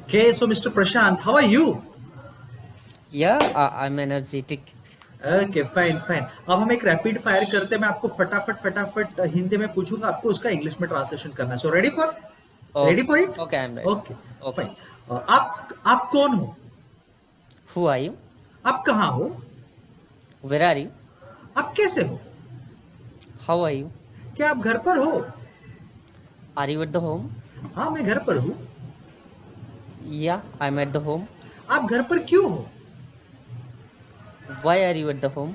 Okay, so Mr. Prashant, how are you? Yeah, I'm energetic. Okay, fine, fine. अब हम एक rapid fire करते हैं। मैं आपको फटाफट फटाफट हिंदी में पूछूंगा, आपको उसका इंग्लिश में ट्रांसलेशन करना है। So ready Okay, for it? okay, I'm ready. Okay, Okay. Fine. आप कौन हो? Who are you? आप कहाँ हो? Where are you? आप कैसे हो? How are you? क्या आप घर पर हो? Are you at the home? हाँ, मैं घर पर हूँ। Yeah, I'm at the home. आप घर पर क्यों हो? Why are you at the home?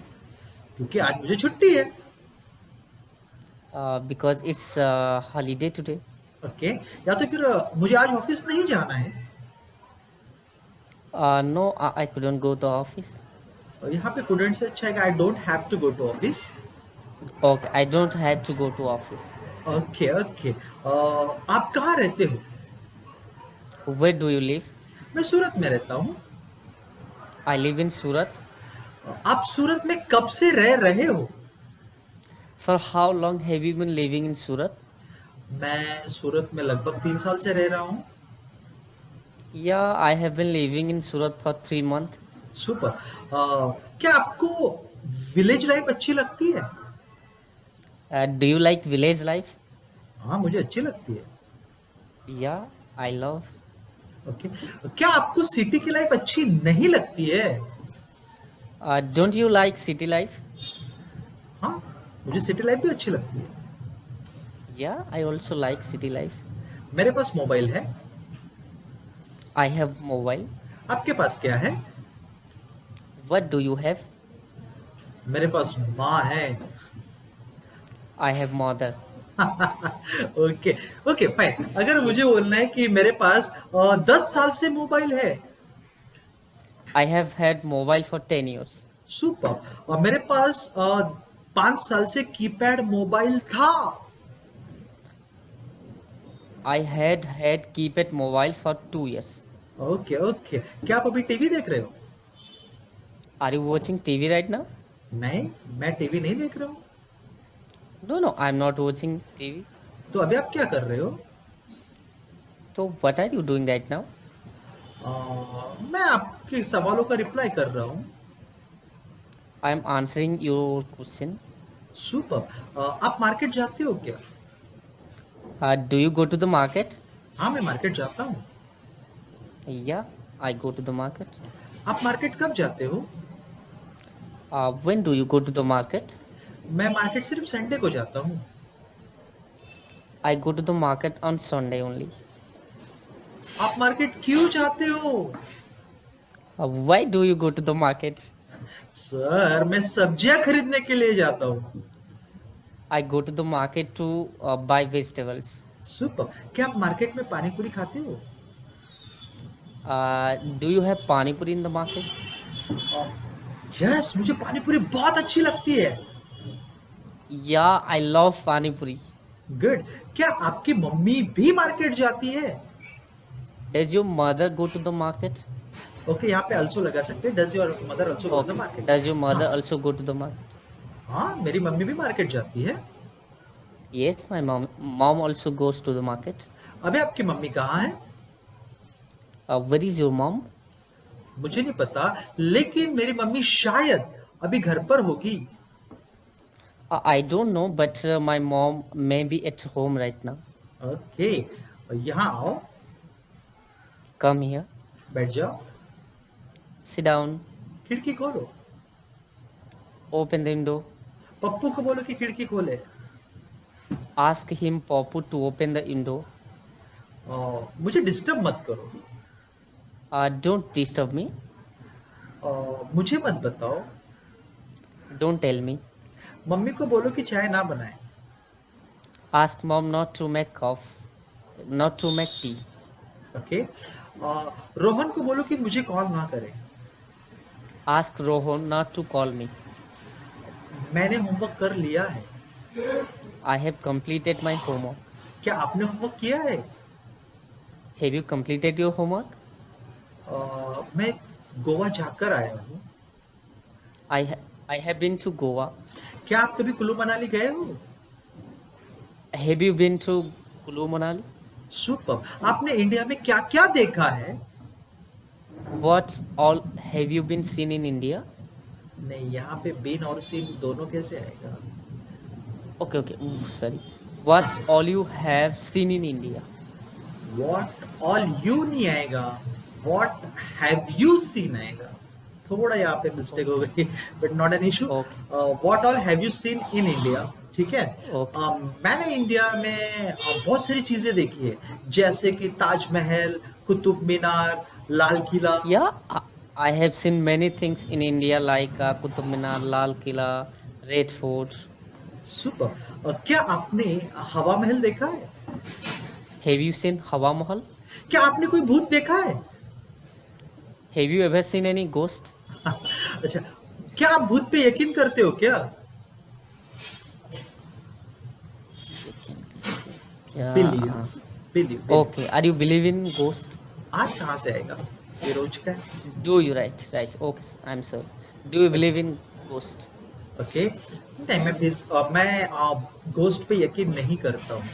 क्योंकि आज मुझे छुट्टी है। Because it's holiday today. Okay, या तो फिर मुझे आज ऑफिस नहीं जाना है। No, I couldn't go to office. और यहाँ पे couldn't से अच्छा है कि I don't have to go to office. Okay, I don't have to go to office. Okay, okay. आप कहाँ रहते हो? Where do you live? मैं सूरत में रहता हूँ। I live in Surat. आप सूरत में कब से रह रहे हो? For how long have you been living in Surat? मैं सूरत में लगभग 3 साल से रह रहा हूँ। Yeah, I have been living in Surat for 3 months. Super. क्या आपको विलेज लाइफ अच्छी लगती है? Do you like village life? हाँ, मुझे अच्छी लगती है। Yeah, I love. ओके। क्या आपको सिटी की लाइफ अच्छी नहीं लगती है? Don't you like city life? हाँ, मुझे सिटी लाइफ भी अच्छी लगती है। Yeah, I also like city life. मेरे पास मोबाइल है। I have mobile. आपके पास क्या है? What do you have? मेरे पास माँ है। I have mother. Okay, okay, fine. अगर मुझे बोलना है कि मेरे पास 10 साल से मोबाइल है। I have had mobile for 10 years. Super. और मेरे पास 5 साल से कीपैड मोबाइल था। I had keypad mobile for 2 years. Okay, okay. क्या आप अभी टीवी देख रहे हो? Are you watching TV right now? नहीं, मैं टीवी नहीं देख रहा हूँ। No, no, I'm not watching TV. तो अभी आप क्या कर रहे हो? So what are you doing right now? मैं आपके सवालों का रिप्लाई कर रहा हूँ। I'm answering your question. Super. आप मार्केट जाते हो क्या? Do you go to the market? हाँ, मैं मार्केट जाता हूँ। Yeah, I go to the market. आप मार्केट कब जाते हो? When do you go to the market? मैं मार्केट सिर्फ संडे को जाता हूँ। I go to the market on Sunday only. आप मार्केट क्यों जाते हो? Why do you go to the market? Sir, मैं सब्जियां खरीदने के लिए जाता हूँ। I go to the market to buy vegetables. Super. क्या आप मार्केट में पानी पूरी खाते हो? Do you have pani puri in the market? Yes, मुझे पानी पूरी बहुत अच्छी लगती है। Yeah, I love pani puri. Good. क्या आपकी मम्मी भी मार्केट जाती है? Does your mother go to the market? Okay, यहाँ पे अल्सो लगा सकते हैं। Does your mother also go to the Okay. Market? Does your हाँ, mother also go to the market? हाँ, मेरी मम्मी भी मार्केट जाती है। Yes, my mom also goes to the market. अबे, आपकी मम्मी कहाँ है? Where is your mom? मुझे नहीं पता, लेकिन मेरी मम्मी शायद अभी घर पर होगी। I don't know, but my mom may be at home right now. Okay, यहाँ आओ। Come here. बैठ जाओ। Sit down. खिड़की खोलो। Open the window. पप्पू को बोलो कि खिड़की खोले। Ask him, Papu, to open the window. मुझे डिस्टर्ब मत करो। Don't disturb me. मुझे मत बताओ। Don't tell me. मम्मी को बोलो कि चाय ना बनाए। Ask mom not to make tea. Okay. Rohan को बोलो कि मुझे कॉल ना करे। Ask Rohan not to call me. मैंने होमवर्क कर लिया है। I have completed my homework. क्या आपने होमवर्क किया है? Have you completed your homework? मैं गोवा जाकर आया हूँ। I have been to Goa. क्या आप कभी कुल्लू मनाली गए हो? Have you been to Kulu Manali? Super. आपने इंडिया में क्या क्या देखा है? What all have you been seen in India? नहीं, यहाँ पे बीन और सीन दोनों कैसे आएगा? Okay, okay. Ooh, sorry. What all you have seen in India? What all you नहीं आएगा, वॉट हैव यू सीन आएगा। थोड़ा यहाँ पे मिस्टेक हो Okay, गई, but not an issue. okay, what all have you seen in India, ठीक है। okay. मैंने इंडिया में बहुत सारी चीजें देखी है, जैसे कि Taj Mahal, Qutub Minar, Lal Qila. Yeah, I have seen many things in India like Qutub Minar, Lal Killa, Red Fort. Super. क्या आपने हवा महल देखा है? Have you seen Hawa Mahal? क्या आपने कोई भूत देखा है? Have you ever seen any ghost? अच्छा, क्या आप भूत पे यकीन करते हो क्या? यकीन करते हो क्या? Believe, believe. Okay, are you believe in ghost? आज कहाँ से आएगा, ये रोज का है। Do you right, right. Okay, I'm sorry. Do you believe in ghost? Okay, नहीं मैं घोस्ट पे यकीन नहीं करता हूँ।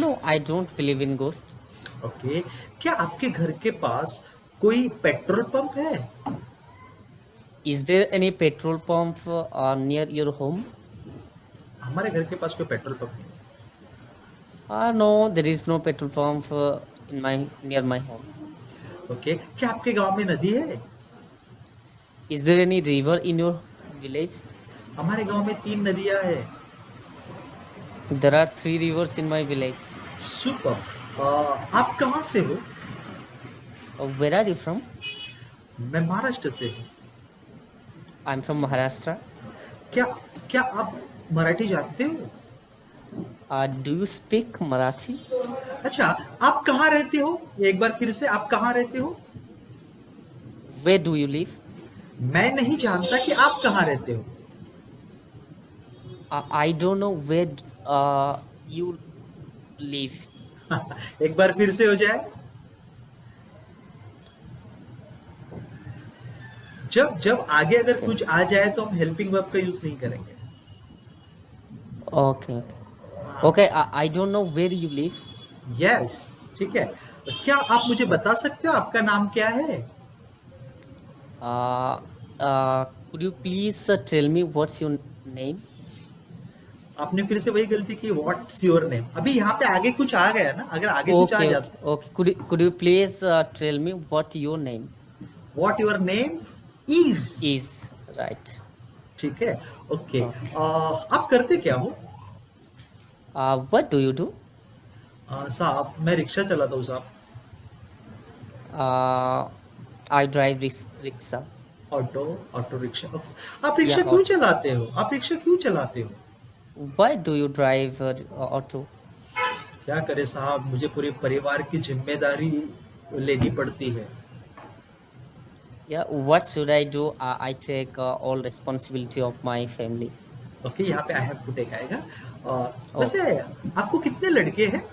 No, I don't believe in ghost. Okay, क्या आपके घर के पास कोई पेट्रोल पंप है? Is there any petrol pump near your home? हमारे घर के पास कोई पेट्रोल पंप नहीं No, there is no petrol pump in my near my home. है। ओके, क्या आपके गांव में नदी है? Is there any river in your village? हमारे गांव में 3 नदियां हैं। There are 3 rivers in my village. Super. आप कहाँ से हो? Where are you from? मैं महाराष्ट्र से हूँ। I'm from Maharashtra. क्या क्या आप मराठी जानते हो? Do you speak Marathi? अच्छा, आप कहाँ रहते हो? एक बार फिर से, आप कहाँ रहते हो? Where do you live? मैं नहीं जानता कि आप कहाँ रहते हो। I don't know where you live. एक बार फिर से हो जाए। जब जब आगे अगर Okay. कुछ आ जाए तो हम हेल्पिंग वर्ब का यूज नहीं करेंगे। Okay. Okay. I don't know where you live. Yes, ठीक है। क्या आप मुझे बता सकते हो आपका नाम क्या है? Uh, could you please tell me what's your name? आपने फिर से वही गलती की, व्हाट्स योर नेम। अभी यहाँ पे आगे कुछ आ गया ना, अगर आगे कुछ आ Okay, okay, जाता, okay. Could you please tell me what your name what your name is, is? Right. ठीक है। Okay, Okay. आप करते क्या हो? What do you do? साहब, मैं रिक्शा चलाता हूँ साहब। Uh, I drive rickshaw. Auto, auto rickshaw. Okay, आप रिक्शा Yeah. क्यों चलाते हो? आप रिक्शा क्यों चलाते हो? Why do you drive auto? क्या करे साहब, मुझे पूरे परिवार की जिम्मेदारी लेनी पड़ती है। Yeah. What should I do? I take all responsibility of my family. Okay, यहाँ पे आई हैव टू टेक आएगा। वैसे Okay. आपको कितने लड़के हैं?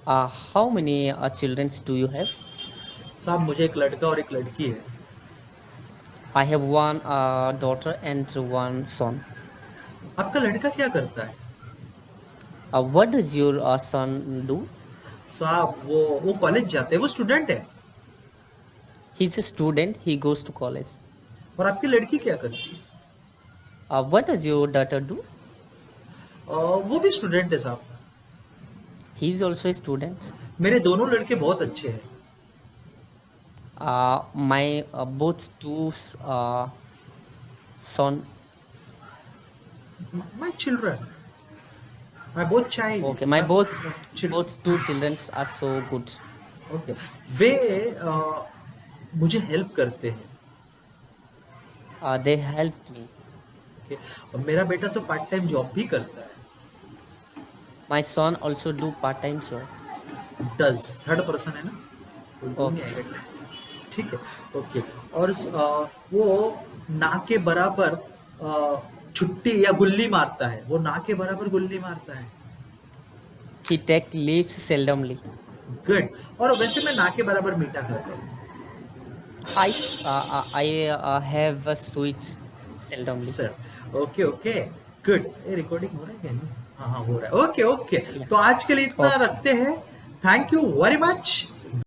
How many children do you have? साहब, मुझे एक लड़का और एक लड़की है। I have one daughter and one son. आपका लड़का क्या करता है? What does your son do? साहब, वो कॉलेज जाते हैं, वो स्टूडेंट है। He's a student. He goes to college. और आपकी लड़की क्या करती है? What does your daughter do? वो भी स्टूडेंट है साहब। He's also a student. मेरे दोनों लड़के बहुत अच्छे हैं। My both two son. My children, my both child, Okay, my both children. two children are so good. Okay, वे मुझे हेल्प करते हैं। They help me. ओके, और मेरा बेटा तो पार्ट टाइम जॉब भी करता है। My son also do part-time job. Does, third person है ना, उल्टू नहीं Okay. आएगा, ठीक है। ओके, और वो ना के बराबर छुट्टी या गुल्ली मारता है, वो ना के बराबर गुल्ली मारता है। He take leaves seldomly. Good. और वैसे मैं ना के बराबर मीठा खाता हूँ। I have a sweet seldomly. Sir, okay okay, good. ये रिकॉर्डिंग हो रहा है क्या नहीं? हाँ हाँ हो रहा है, ओके ओके। Yeah. तो आज के लिए इतना Okay. रखते हैं। Thank you very much.